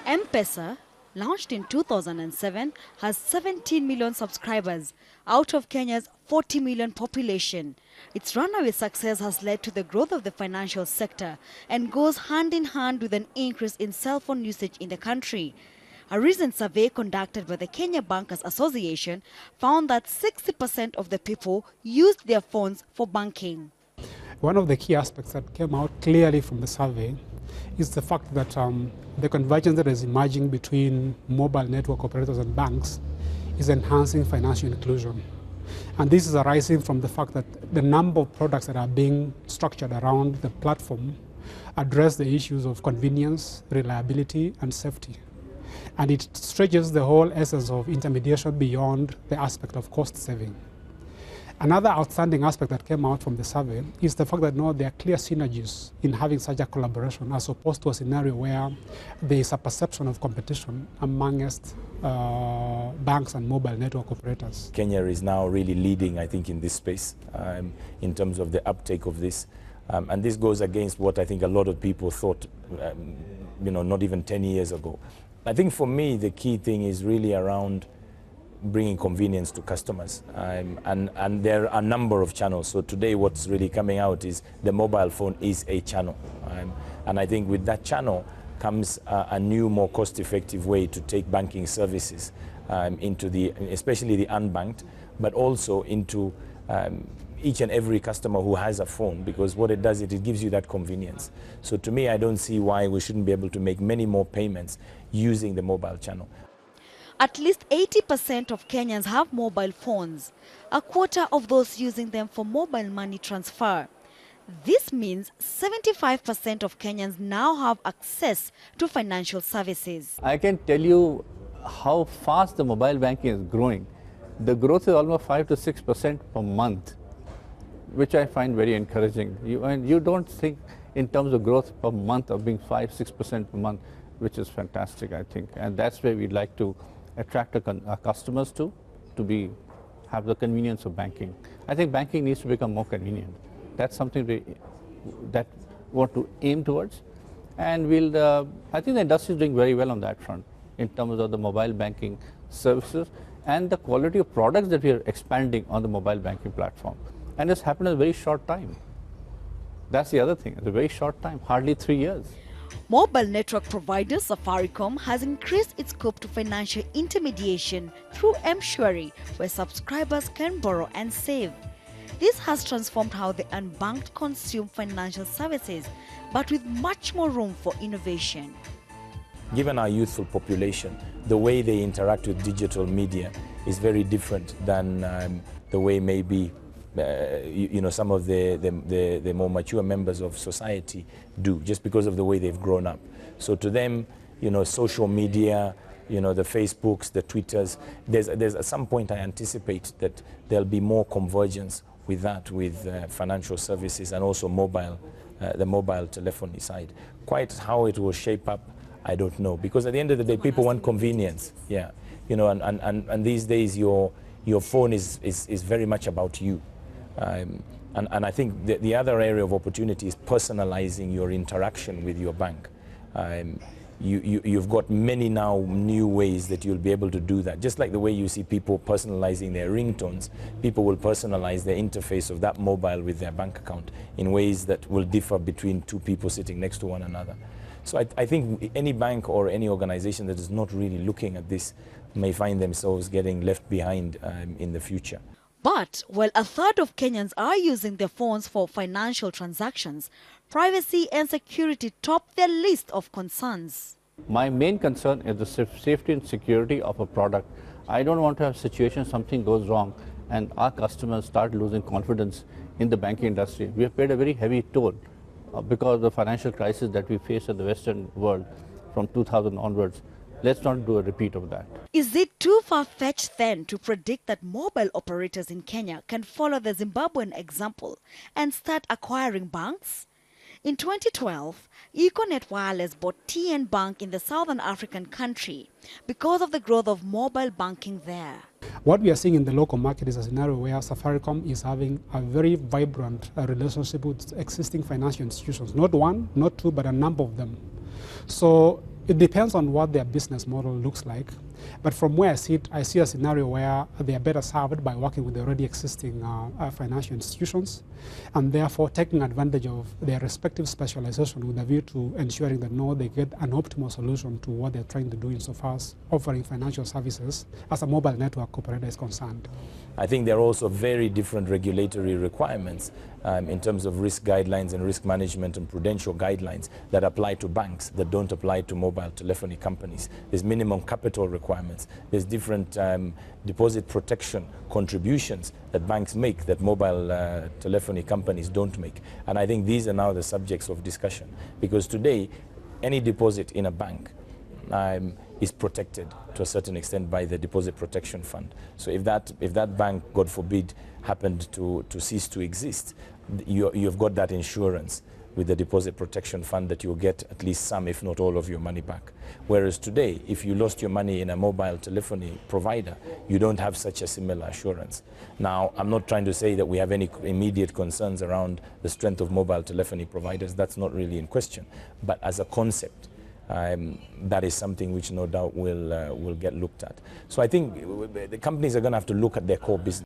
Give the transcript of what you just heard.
M-Pesa, launched in 2007, has 17 million subscribers out of Kenya's 40 million population. Its runaway success has led to the growth of the financial sector and goes hand in hand with an increase in cell phone usage in the country. A recent survey conducted by the Kenya Bankers Association found that 60% of the people used their phones for banking. One of the key aspects that came out clearly from the survey is the fact that the convergence that is emerging between mobile network operators and banks is enhancing financial inclusion. And this is arising from the fact that the number of products that are being structured around the platform address the issues of convenience, reliability, and safety. And it stretches the whole essence of intermediation beyond the aspect of cost saving. Another outstanding aspect that came out from the survey is the fact that there are clear synergies in having such a collaboration as opposed to a scenario where there is a perception of competition amongst banks and mobile network operators. Kenya is now really leading, I think, in this space in terms of the uptake of this. And this goes against what I think a lot of people thought, not even 10 years ago. I think for me, the key thing is really around bringing convenience to customers. And there are a number of channels. So today what's really coming out is the mobile phone is a channel. And I think with that channel comes a new, more cost-effective way to take banking services into especially the unbanked, but also into each and every customer who has a phone, because what it does, it gives you that convenience. So to me, I don't see why we shouldn't be able to make many more payments using the mobile channel. At least 80% of Kenyans have mobile phones, a quarter of those using them for mobile money transfer. This means 75% of Kenyans now have access to financial services. I can tell you how fast the mobile banking is growing. The growth is almost 5 to 6% per month, which I find very encouraging. You don't think in terms of growth per month of being 5-6% per month, which is fantastic, I think. And that's where we'd like to attract our customers to have the convenience of banking. I think banking needs to become more convenient. That's something that we want to aim towards. And I think the industry is doing very well on that front in terms of the mobile banking services and the quality of products that we are expanding on the mobile banking platform. And it's happened in a very short time. That's the other thing, it's a very short time, hardly 3 years. Mobile network provider Safaricom has increased its scope to financial intermediation through M-Shwari, where subscribers can borrow and save. This has transformed how the unbanked consume financial services, but with much more room for innovation. Given our youthful population, the way they interact with digital media is very different than the way maybe some of the more mature members of society do, just because of the way they've grown up. So to them, social media, the Facebooks, the Twitters, there's at some point I anticipate that there'll be more convergence with that, with financial services and also the mobile telephony side. Quite how it will shape up, I don't know, because at the end of the day, people want convenience. Yeah, and these days your phone is very much about you. And I think the other area of opportunity is personalizing your interaction with your bank. You've got many now new ways that you'll be able to do that. Just like the way you see people personalizing their ringtones, people will personalize the interface of that mobile with their bank account in ways that will differ between two people sitting next to one another. So I think any bank or any organization that is not really looking at this may find themselves getting left behind in the future. But while a third of Kenyans are using their phones for financial transactions, privacy and security top their list of concerns. My main concern is the safety and security of a product. I don't want to have situations something goes wrong and our customers start losing confidence in the banking industry. We have paid a very heavy toll because of the financial crisis that we face in the Western world from 2000 onwards. Let's not do a repeat of that. Is it too far-fetched then to predict that mobile operators in Kenya can follow the Zimbabwean example and start acquiring banks? In 2012, Econet Wireless bought TN Bank in the Southern African country because of the growth of mobile banking there. What we are seeing in the local market is a scenario where Safaricom is having a very vibrant relationship with existing financial institutions. Not one, not two, but a number of them. So It depends on what their business model looks like. But from where I see it, I see a scenario where they are better served by working with the already existing financial institutions, and therefore taking advantage of their respective specialization with a view to ensuring that they get an optimal solution to what they're trying to do insofar as offering financial services as a mobile network operator is concerned. I think there are also very different regulatory requirements in terms of risk guidelines and risk management and prudential guidelines that apply to banks that don't apply to mobile telephony companies. There's minimum capital requirements. There's different deposit protection contributions that banks make that mobile telephony companies don't make. And I think these are now the subjects of discussion, because today any deposit in a bank is protected to a certain extent by the Deposit Protection Fund. So if that bank, God forbid, happened to cease to exist, you've got that insurance with the Deposit Protection Fund that you'll get at least some, if not all, of your money back. Whereas today, if you lost your money in a mobile telephony provider, you don't have such a similar assurance. Now, I'm not trying to say that we have any immediate concerns around the strength of mobile telephony providers. That's not really in question. But as a concept, that is something which no doubt will get looked at. So I think the companies are going to have to look at their core business.